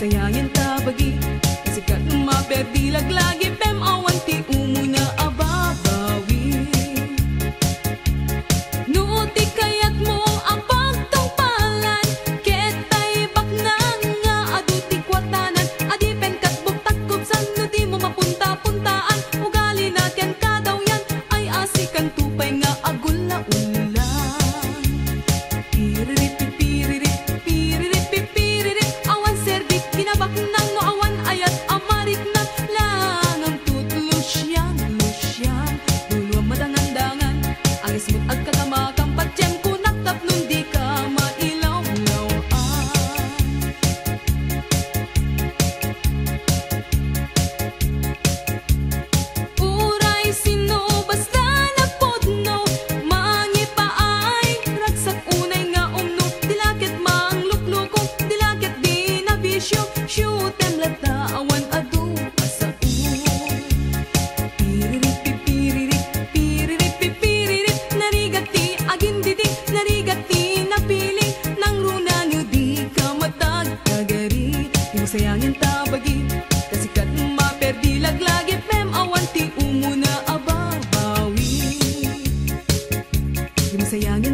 sayangin tabagi sikat maperdi laglagi pem awanti umuna ababawi nuti kayat mo ang pagtungpalan ketay baknang nga aduti kwatanan adipen kat buktak kubsan no di mo mapunta-puntaan ugali natin kadaw yan ay asikan tupay nga agul na ulan piririt piririt piririt piririt awan serdik kinabak nang no awan ayat amarik na lang ang tutlusyan lusyan duluang madangan-dangan ang ismut agkakamakang patyem kunak tapnon di ka mailaw-lawan uray sino basta na podno mangipaay ragsak unay nga umno dilakit mang lukluko dilakit di na bisyo syutem lata awan adu asa piririt piririt piririt piririt narigati agin didi narigati napili nang runa nyo di ka matag kagari yung sayangin tabagi kasikat maperdi laglagi pem awanti umuna ababawi yung sayangin